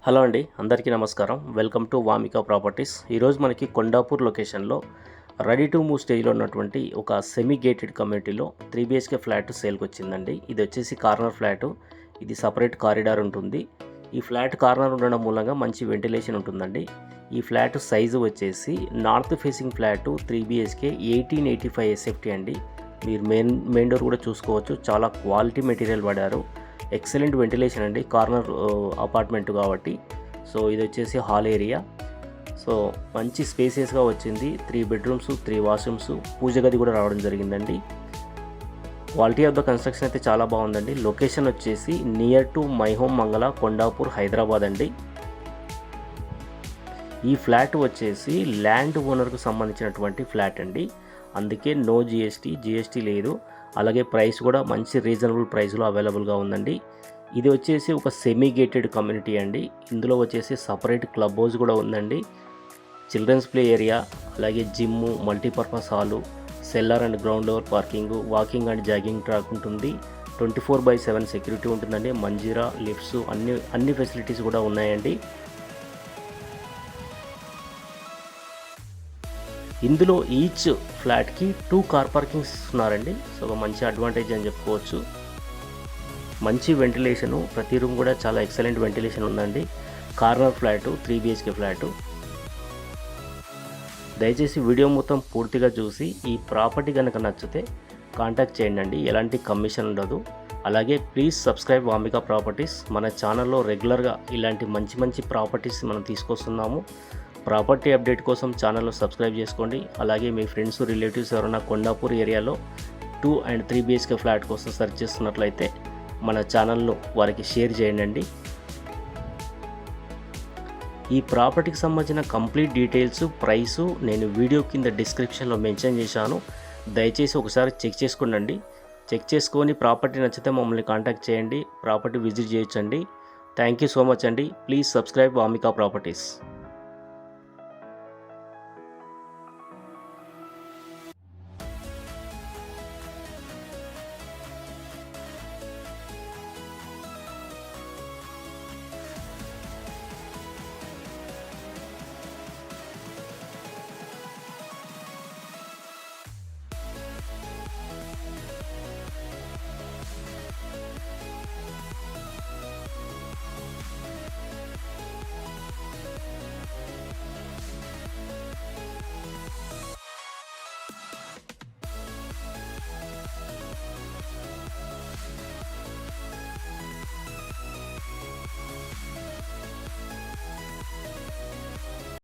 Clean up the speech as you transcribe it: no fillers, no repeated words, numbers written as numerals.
Hello అండి, అందరికీ నమస్కారం. Welcome to Vamika properties. ఈరోజు మనకి కొండాపూర్ లొకేషన్లో రెడీ టు మూవ్ స్టేజ్లో ఉన్నటువంటి ఒక సెమీ గేటెడ్ కమ్యూనిటీలో 3 BHK ఫ్లాట్ సేల్కి వచ్చిందండి. ఇది వచ్చేసి కార్నర్ ఫ్లాటు. ఇది సపరేట్ కారిడార్ ఉంటుంది. ఈ ఫ్లాట్ కార్నర్ ఉండడం మూలంగా మంచి వెంటిలేషన్ ఉంటుందండి. ఈ ఫ్లాట్ సైజు వచ్చేసి north facing flat 3 BHK 1885 SFT అండి. మీరు మెయిన్ డోర్ కూడా చూసుకోవచ్చు. చాలా క్వాలిటీ మెటీరియల్ వాడారు. ఎక్సలెంట్ వెంటిలేషన్ అండి, కార్నర్ అపార్ట్మెంట్ కాబట్టి. సో ఇది వచ్చేసి హాల్ ఏరియా. సో మంచి స్పేసియస్గా వచ్చింది. 3 బెడ్రూమ్స్, 3 వాష్రూమ్స్, పూజ గది కూడా రావడం జరిగిందండి. క్వాలిటీ ఆఫ్ ద కన్స్ట్రక్షన్ అయితే చాలా బాగుందండి. లొకేషన్ వచ్చేసి నియర్ టు మై హోమ్ మంగళ, కొండాపూర్, హైదరాబాద్ అండి. ఈ ఫ్లాట్ వచ్చేసి ల్యాండ్ ఓనర్కు సంబంధించినటువంటి ఫ్లాట్ అండి. అందుకే నో జిఎస్టీ లేదు. అలాగే ప్రైస్ కూడా మంచి రీజనబుల్ ప్రైస్లో అవైలబుల్గా ఉందండి. ఇది వచ్చేసి ఒక సెమీ గేటెడ్ కమ్యూనిటీ అండి. ఇందులో వచ్చేసి సపరేట్ క్లబ్ హౌస్ కూడా ఉందండి. చిల్డ్రన్స్ ప్లే ఏరియా, అలాగే gym, multipurpose hall, seller and ground floor parking, walking and jogging track ఉంటుంది. 24/7 సెక్యూరిటీ ఉంటుందండి. మంజీరా, లిఫ్ట్స్, అన్ని ఫెసిలిటీస్ కూడా ఉన్నాయండి. ఇందులో ఈచ్ ఫ్లాట్కి 2 కార్ పార్కింగ్స్ ఇస్తున్నారండి. సో ఒక మంచి అడ్వాంటేజ్ అని చెప్పుకోవచ్చు. మంచి వెంటిలేషను, ప్రతి రూమ్ కూడా చాలా ఎక్సలెంట్ వెంటిలేషన్ ఉందండి. Corner flat, 3 BHK flat. దయచేసి వీడియో మొత్తం పూర్తిగా చూసి ఈ ప్రాపర్టీ కనుక నచ్చితే కాంటాక్ట్ చేయండి. ఎలాంటి కమిషన్ ఉండదు. అలాగే ప్లీజ్ సబ్స్క్రైబ్ వామిక ప్రాపర్టీస్. మన ఛానల్లో రెగ్యులర్గా ఇలాంటి మంచి ప్రాపర్టీస్ మనం తీసుకొస్తున్నాము. ప్రాపర్టీ అప్డేట్ కోసం ఛానల్లో సబ్స్క్రైబ్ చేసుకోండి. అలాగే మీ ఫ్రెండ్స్, రిలేటివ్స్ ఎవరైనా కొండాపూర్ ఏరియాలో 2 and 3 BHK ఫ్లాట్ కోసం సెర్చ్ చేస్తున్నట్లయితే మన ఛానల్ను వారికి షేర్ చేయండి. ఈ ప్రాపర్టీకి సంబంధించిన కంప్లీట్ డీటెయిల్స్, ప్రైసు నేను వీడియో కింద డిస్క్రిప్షన్లో మెన్షన్ చేశాను. దయచేసి ఒకసారి చెక్ చేసుకోండి. చెక్ చేసుకొని ప్రాపర్టీ నచ్చితే మమ్మల్ని కాంటాక్ట్ చేయండి. ప్రాపర్టీ విజిట్ చేయొచ్చండి. థ్యాంక్ యూ సో మచ్ అండి. Please subscribe Vamika properties.